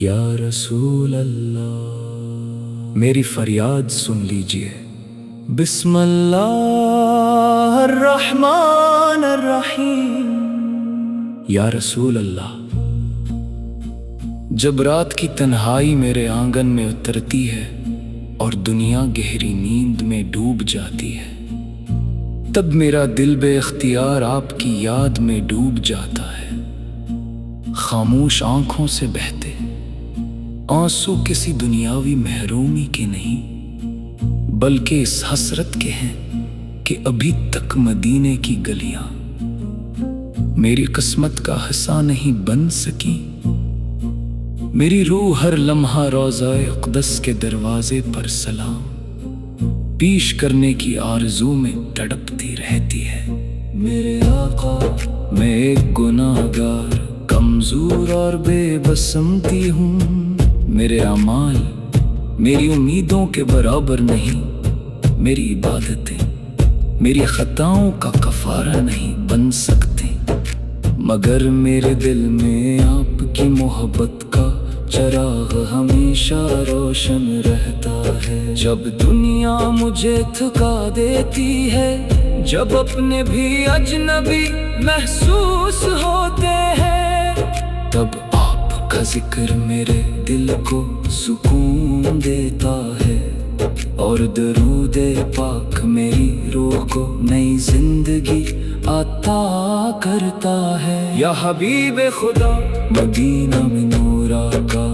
یا رسول اللہ میری فریاد سن لیجئے۔ بسم اللہ الرحمن الرحیم۔ یا رسول اللہ، جب رات کی تنہائی میرے آنگن میں اترتی ہے اور دنیا گہری نیند میں ڈوب جاتی ہے، تب میرا دل بے اختیار آپ کی یاد میں ڈوب جاتا ہے۔ خاموش آنکھوں سے بہتے آنسو کسی دنیاوی محرومی کے نہیں، بلکہ اس حسرت کے ہیں کہ ابھی تک مدینے کی گلیاں میری قسمت کا حصہ نہیں بن سکی۔ میری روح ہر لمحہ روضہ اقدس کے دروازے پر سلام پیش کرنے کی آرزو میں تڑپتی رہتی ہے۔ میرے آقا، میں ایک گناہگار، کمزور اور بے بسمتی ہوں۔ میرے اعمال میری امیدوں کے برابر نہیں، میری عبادتیں میری خطاؤں کا کفارہ نہیں بن سکتے، مگر میرے دل میں آپ کی محبت کا چراغ ہمیشہ روشن رہتا ہے۔ جب دنیا مجھے تھکا دیتی ہے، جب اپنے بھی اجنبی محسوس ہوتے ہیں، تب آپ کا ذکر میرے دل کو سکون دیتا ہے، اور درود پاک میری روح کو نئی زندگی عطا کرتا ہے۔ یا حبیب خدا، مدینہ میں نور آقا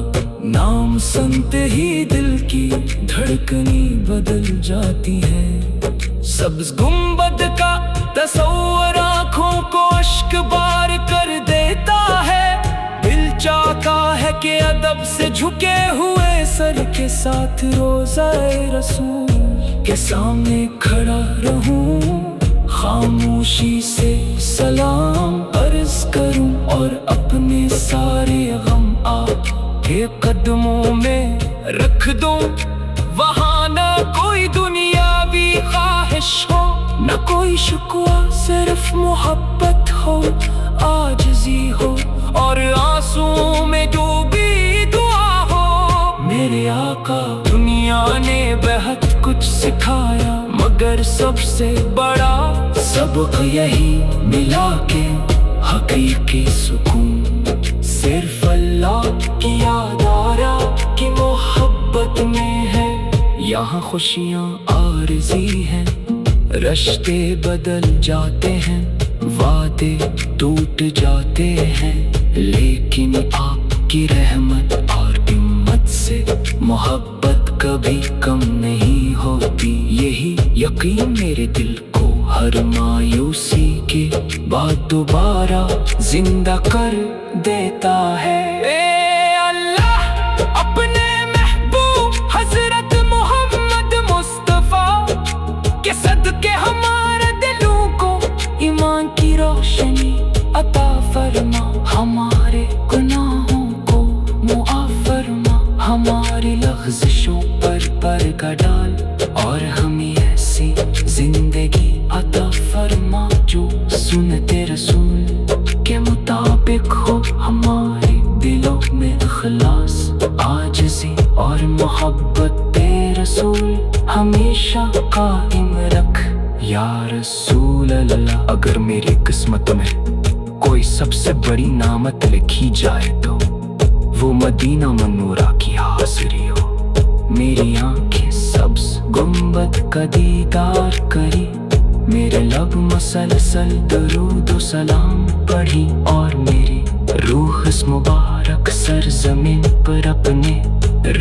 نام سنتے ہی دل کی دھڑکنی بدل جاتی ہے۔ سبز گنبد کا تصور آنکھوں کو اشک بار کر دیتا ہے۔ دل چاہتا ہے کہ ادب سے جھکے ہوئے سر کے ساتھ روضہ رسول کے سامنے کھڑا رہوں، خاموشی سے سلام عرض کروں، اور اپنے سارے غم آپ کے قدموں میں رکھ دوں۔ وہاں نہ کوئی دنیاوی خواہش ہو، نہ کوئی شکوہ، صرف محبت ہو، عاجزی ہو، اور آنسوں میں ڈوبی دعا ہو۔ میرے آقا، دنیا نے بہت کچھ سکھایا، مگر سب سے بڑا سبق یہی ملا کہ حقیقی سکون صرف اللہ کی یاد آرا کی محبت میں ہے۔ یہاں خوشیاں عارضی ہیں، رشتے بدل جاتے ہیں، وعدے ٹوٹ جاتے ہیں، لیکن آپ کی رحمت اور ہمت سے محبت کبھی کم نہیں ہوتی۔ یہی یقین میرے دل کو ہر مایوسی کے بعد دوبارہ زندہ کر دیتا ہے۔ اے اللہ، اپنے محبوب حضرت محمد مصطفیٰ کے صدقے ہمارے دلوں کو ایمان کی روشنی عطا فرما، ہمارے گناہوں کو معاف فرما، ہماری لغزشوں پر پردہ ڈال، اور ہمیں ایسی زندگی عطا فرما جو سنت رسول کے مطابق ہو۔ ہمارے دلوں میں اخلاص، عاجزی اور محبت رسول ہمیشہ قائم رکھ۔ یا رسول اللہ، اگر میری قسمت میں کوئی سب سے بڑی نعمت لکھی جائے تو وہ مدینہ منورہ کی حاضری ہو۔ میری آنکھیں سبز گنبد کا دیدار کری، میرے لب مسلسل درود و سلام پڑھی، اور میری روح اس مبارک سرزمین پر اپنے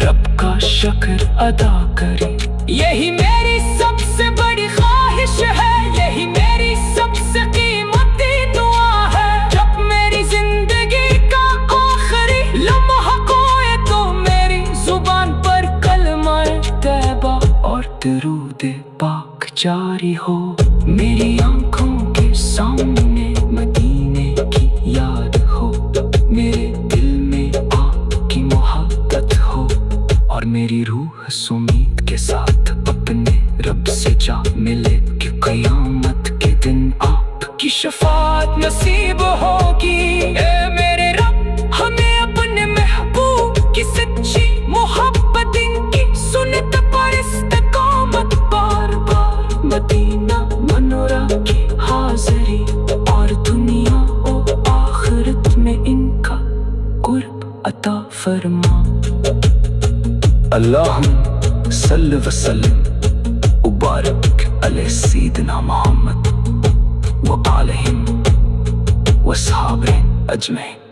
رب کا شکر ادا کری۔ یہی میری سب سے بڑی خواہش ہے، یہی میری سب سے قیمتی دعا ہے۔ جب میری زندگی کا آخری لمحہ کوئے تو میری زبان پر کلمہ طیبہ اور درود پاک جاری ہو۔ میری آنکھوں کے سامنے مدینے کی یاد ہو، میرے دل میں آپ کی محبت ہو، اور میری روح امید کے ساتھ اپنے رب سے جا ملے کہ قیامت کے دن آپ کی شفاعت نصیب ہوگی۔ اے میرے رب، ہمیں اپنے محبوب کی مدینہ منورہ کی حاضری اور دنیا و آخرت میں ان کا قرب عطا فرما اللہم صلی وسلم وبارک علی سیدنا محمد وآلہم وصحابہ اجمعین